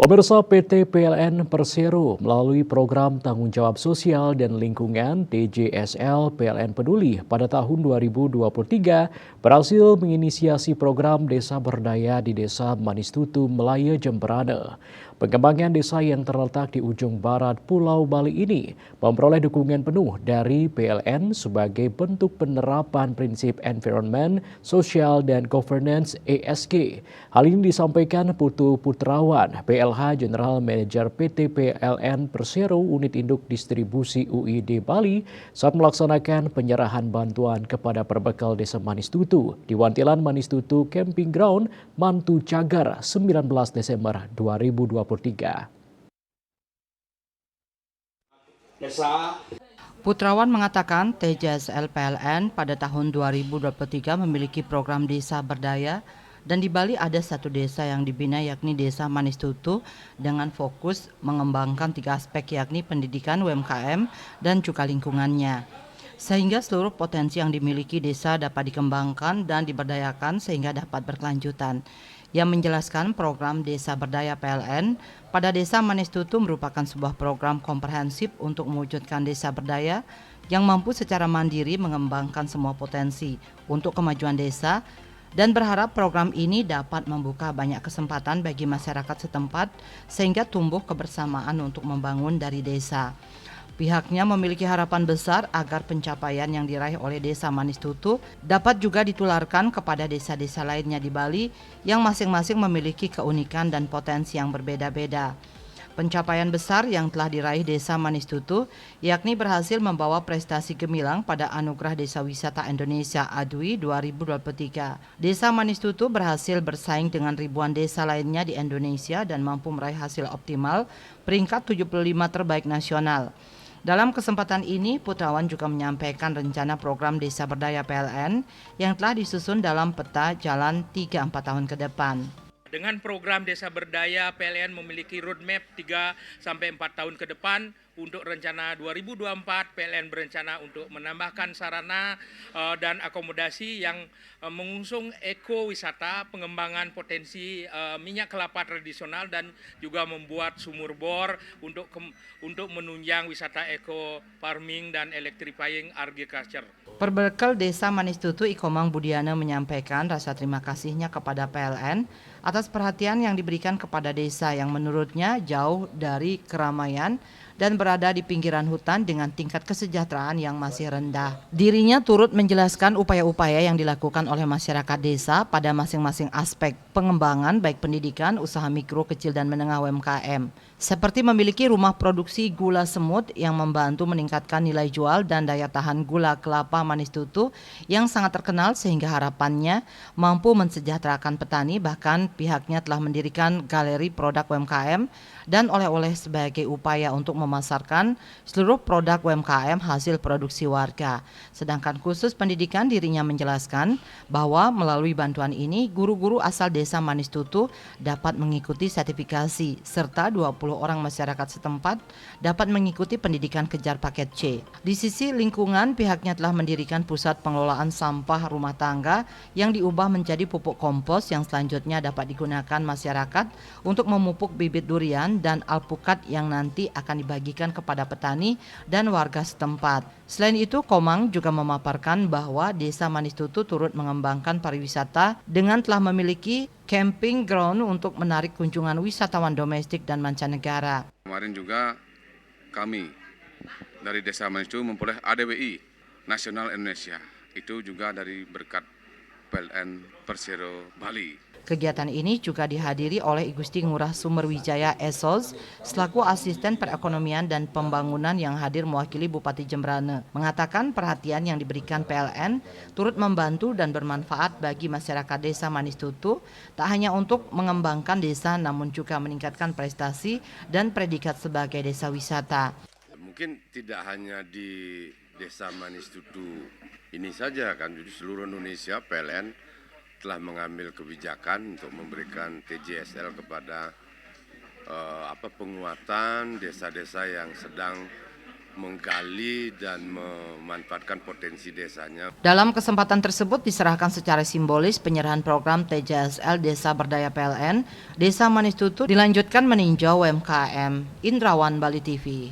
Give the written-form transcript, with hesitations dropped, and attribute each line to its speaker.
Speaker 1: Pemirsa PT PLN Persero melalui program tanggung jawab sosial dan lingkungan TJSL PLN Peduli pada tahun 2023 berhasil menginisiasi program Desa Berdaya di Desa Manistutu, Melaya, Jemberana. Pengembangan desa yang terletak di ujung barat Pulau Bali ini memperoleh dukungan penuh dari PLN sebagai bentuk penerapan prinsip environment, social, dan governance ESG. Hal ini disampaikan Putu Putrawan, PLH General Manager PT PLN Persero Unit Induk Distribusi UID Bali saat melaksanakan penyerahan bantuan kepada perbekal Desa Manistutu di Wantilan Manistutu Camping Ground, Mantu Cagar, 19 Desember 2023.
Speaker 2: Putrawan mengatakan TJSL PLN pada tahun 2023 memiliki program Desa Berdaya dan di Bali ada satu desa yang dibina yakni Desa Manistutu dengan fokus mengembangkan 3 aspek yakni pendidikan, UMKM, dan juga lingkungannya. Sehingga seluruh potensi yang dimiliki desa dapat dikembangkan dan diberdayakan sehingga dapat berkelanjutan. Ia menjelaskan program Desa Berdaya PLN pada Desa Manistutu merupakan sebuah program komprehensif untuk mewujudkan desa berdaya yang mampu secara mandiri mengembangkan semua potensi untuk kemajuan desa dan berharap program ini dapat membuka banyak kesempatan bagi masyarakat setempat sehingga tumbuh kebersamaan untuk membangun dari desa. Pihaknya memiliki harapan besar agar pencapaian yang diraih oleh Desa Manistutu dapat juga ditularkan kepada desa-desa lainnya di Bali yang masing-masing memiliki keunikan dan potensi yang berbeda-beda. Pencapaian besar yang telah diraih Desa Manistutu yakni berhasil membawa prestasi gemilang pada Anugerah Desa Wisata Indonesia ADWI 2023. Desa Manistutu berhasil bersaing dengan ribuan desa lainnya di Indonesia dan mampu meraih hasil optimal peringkat 75 terbaik nasional. Dalam kesempatan ini, Putrawan juga menyampaikan rencana program Desa Berdaya PLN yang telah disusun dalam peta jalan 3-4 tahun ke depan.
Speaker 3: Dengan program Desa Berdaya, PLN memiliki roadmap 3-4 tahun ke depan. Untuk rencana 2024, PLN berencana untuk menambahkan sarana dan akomodasi yang mengusung ekowisata, pengembangan potensi minyak kelapa tradisional dan juga membuat sumur bor untuk menunjang wisata eco farming dan electrifying agriculture.
Speaker 2: Perbekal Desa Manistutu, Ikomang Budiana menyampaikan rasa terima kasihnya kepada PLN atas perhatian yang diberikan kepada desa yang menurutnya jauh dari keramaian dan berada di pinggiran hutan dengan tingkat kesejahteraan yang masih rendah. Dirinya turut menjelaskan upaya-upaya yang dilakukan oleh masyarakat desa pada masing-masing aspek pengembangan baik pendidikan, usaha mikro, kecil dan menengah UMKM. Seperti memiliki rumah produksi gula semut yang membantu meningkatkan nilai jual dan daya tahan gula kelapa Manistutu yang sangat terkenal sehingga harapannya mampu mensejahterakan petani, bahkan pihaknya telah mendirikan galeri produk UMKM dan oleh-oleh sebagai upaya untuk memasarkan seluruh produk UMKM hasil produksi warga. Sedangkan khusus pendidikan, dirinya menjelaskan bahwa melalui bantuan ini guru-guru asal Desa Manistutu dapat mengikuti sertifikasi serta 20 orang masyarakat setempat dapat mengikuti pendidikan kejar paket C. Di sisi lingkungan, pihaknya telah mendirikan pusat pengelolaan sampah rumah tangga yang diubah menjadi pupuk kompos yang selanjutnya dapat digunakan masyarakat untuk memupuk bibit durian dan alpukat yang nanti akan dibagikan kepada petani dan warga setempat. Selain itu, Komang juga memaparkan bahwa Desa Manistutu turut mengembangkan pariwisata dengan telah memiliki camping ground untuk menarik kunjungan wisatawan domestik dan mancanegara.
Speaker 4: Kemarin juga kami dari Desa Manistutu memperoleh ADWI Nasional Indonesia. Itu juga dari berkat PLN Persero Bali.
Speaker 2: Kegiatan ini juga dihadiri oleh I Gusti Ngurah Sumerwijaya Esos selaku asisten perekonomian dan pembangunan yang hadir mewakili Bupati Jemberana. Mengatakan perhatian yang diberikan PLN turut membantu dan bermanfaat bagi masyarakat Desa Manistutu, tak hanya untuk mengembangkan desa namun juga meningkatkan prestasi dan predikat sebagai desa wisata.
Speaker 5: Mungkin tidak hanya di Desa Manistutu ini saja kan, di seluruh Indonesia PLN telah mengambil kebijakan untuk memberikan TJSL kepada penguatan desa-desa yang sedang menggali dan memanfaatkan potensi desanya.
Speaker 2: Dalam kesempatan tersebut diserahkan secara simbolis penyerahan program TJSL Desa Berdaya PLN, Desa Manis Tutu dilanjutkan meninjau UMKM. Indrawan, Bali TV.